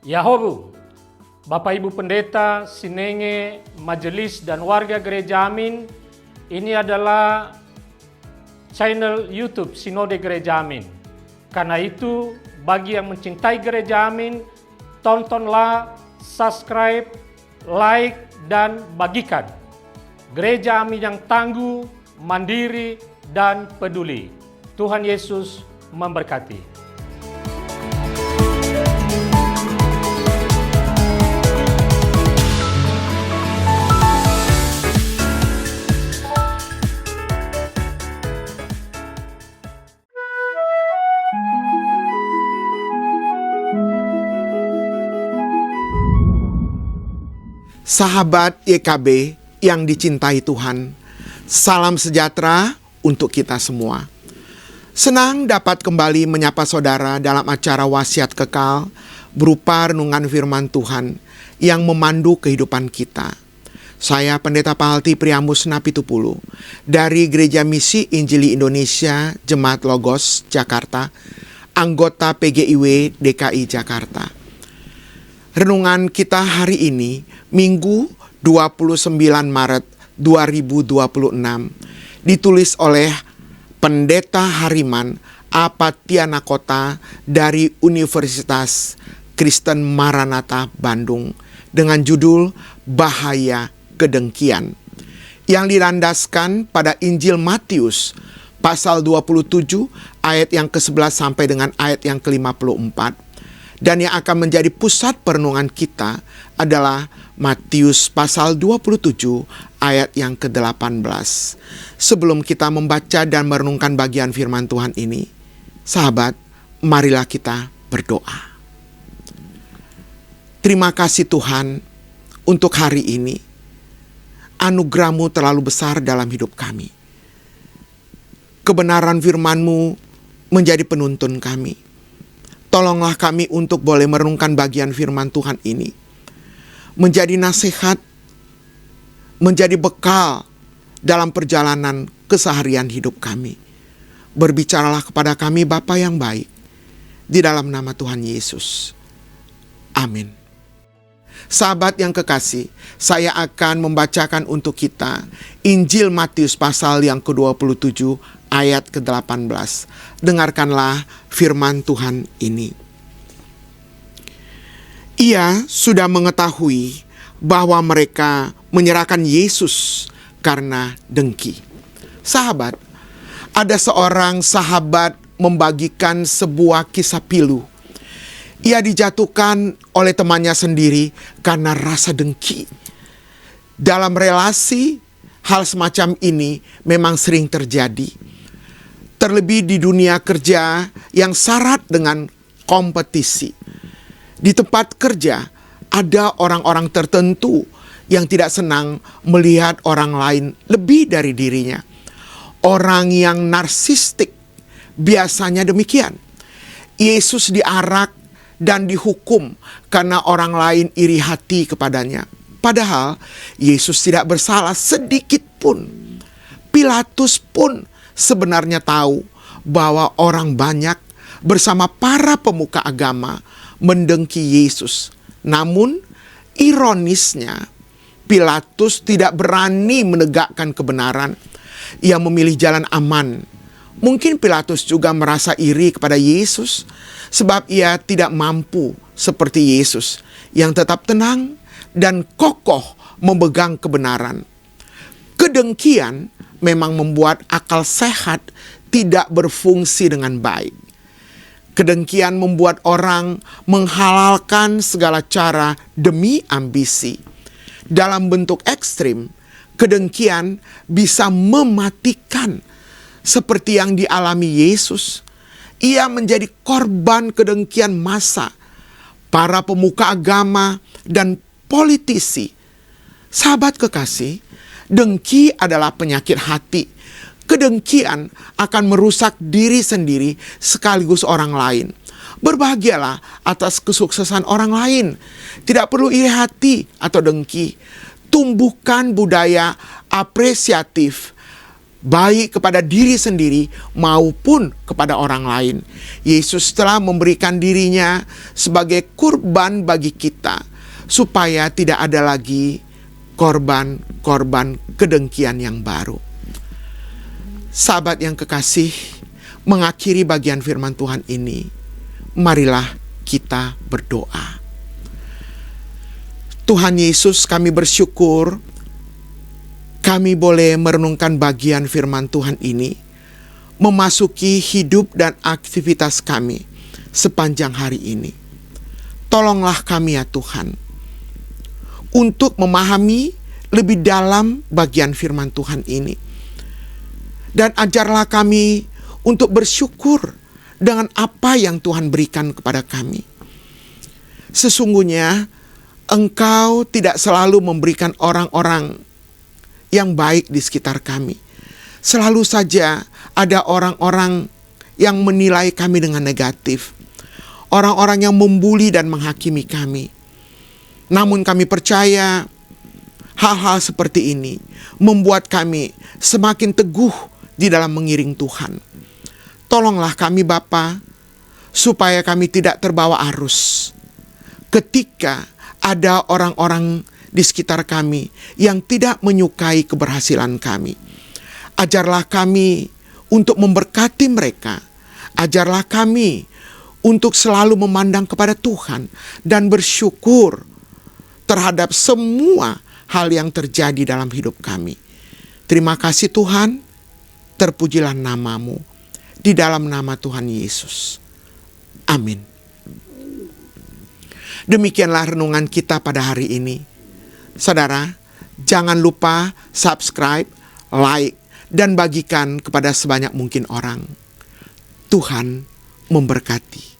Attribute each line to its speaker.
Speaker 1: Yahobu, Bapak Ibu Pendeta, Sinenge, Majelis dan warga Gereja Amin, ini adalah channel YouTube Sinode Gereja Amin. Karena itu, bagi yang mencintai Gereja Amin, tontonlah, subscribe, like, dan bagikan. Gereja Amin yang tangguh, mandiri, dan peduli. Tuhan Yesus memberkati.
Speaker 2: Sahabat YKB yang dicintai Tuhan, salam sejahtera untuk kita semua. Senang dapat kembali menyapa saudara dalam acara Wasiat Kekal berupa renungan firman Tuhan yang memandu kehidupan kita. Saya Pendeta Pahalti Priamus Napitupulu dari Gereja Misi Injili Indonesia Jemaat Logos, Jakarta, anggota PGIW DKI Jakarta. Renungan kita hari ini, Minggu 29 Maret 2026, ditulis oleh Pendeta Hariman Apatianakota dari Universitas Kristen Maranatha Bandung dengan judul Bahaya Kedengkian, yang dilandaskan pada Injil Matius pasal 27 ayat yang ke-11 sampai dengan ayat yang ke-54. Dan yang akan menjadi pusat perenungan kita adalah Matius pasal 27 ayat yang ke-18. Sebelum kita membaca dan merenungkan bagian firman Tuhan ini, sahabat, marilah kita berdoa. Terima kasih Tuhan untuk hari ini. Anugerah-Mu terlalu besar dalam hidup kami. Kebenaran firman-Mu menjadi penuntun kami. Tolonglah kami untuk boleh merenungkan bagian firman Tuhan ini. Menjadi nasihat, menjadi bekal dalam perjalanan keseharian hidup kami. Berbicaralah kepada kami Bapa yang baik. Di dalam nama Tuhan Yesus. Amin. Sahabat yang kekasih, saya akan membacakan untuk kita Injil Matius pasal yang ke-27 ayat ke-18. Dengarkanlah firman Tuhan ini. Ia sudah mengetahui bahwa mereka menyerahkan Yesus karena dengki. Sahabat, ada seorang sahabat membagikan sebuah kisah pilu. Ia dijatuhkan oleh temannya sendiri karena rasa dengki. Dalam relasi, hal semacam ini memang sering terjadi. Terlebih di dunia kerja yang syarat dengan kompetisi. Di tempat kerja, ada orang-orang tertentu yang tidak senang melihat orang lain lebih dari dirinya. Orang yang narsistik biasanya demikian. Yesus diarak dan dihukum karena orang lain iri hati kepadanya. Padahal Yesus tidak bersalah sedikit pun. Pilatus pun sebenarnya tahu bahwa orang banyak bersama para pemuka agama mendengki Yesus. Namun ironisnya Pilatus tidak berani menegakkan kebenaran. Ia memilih jalan aman. Mungkin Pilatus juga merasa iri kepada Yesus sebab ia tidak mampu seperti Yesus yang tetap tenang dan kokoh memegang kebenaran. Kedengkian memang membuat akal sehat tidak berfungsi dengan baik. Kedengkian membuat orang menghalalkan segala cara demi ambisi. Dalam bentuk ekstrim, kedengkian bisa mematikan. Seperti yang dialami Yesus, ia menjadi korban kedengkian massa, para pemuka agama dan politisi. Sahabat kekasih, dengki adalah penyakit hati. Kedengkian akan merusak diri sendiri sekaligus orang lain. Berbahagialah atas kesuksesan orang lain. Tidak perlu iri hati atau dengki. Tumbuhkan budaya apresiatif. baik kepada diri sendiri maupun kepada orang lain. Yesus telah memberikan dirinya sebagai kurban bagi kita, supaya tidak ada lagi korban-korban kedengkian yang baru. Sahabat yang kekasih, mengakhiri bagian firman Tuhan ini, marilah kita berdoa. Tuhan Yesus, kami bersyukur kami boleh merenungkan bagian firman Tuhan ini, memasuki hidup dan aktivitas kami sepanjang hari ini. Tolonglah kami ya Tuhan, untuk memahami lebih dalam bagian firman Tuhan ini. Dan ajarlah kami untuk bersyukur dengan apa yang Tuhan berikan kepada kami. Sesungguhnya Engkau tidak selalu memberikan orang-orang yang baik di sekitar kami. Selalu saja ada orang-orang yang menilai kami dengan negatif. Orang-orang yang membuli dan menghakimi kami. Namun kami percaya hal-hal seperti ini membuat kami semakin teguh di dalam mengiring Tuhan. Tolonglah kami Bapa, supaya kami tidak terbawa arus ketika ada orang-orang di sekitar kami yang tidak menyukai keberhasilan kami. Ajarlah kami untuk memberkati mereka. Ajarlah kami untuk selalu memandang kepada Tuhan dan bersyukur terhadap semua hal yang terjadi dalam hidup kami. Terima kasih Tuhan, terpujilah nama-Mu, di dalam nama Tuhan Yesus. Amin. Demikianlah renungan kita pada hari ini. Saudara, jangan lupa subscribe, like, dan bagikan kepada sebanyak mungkin orang. Tuhan memberkati.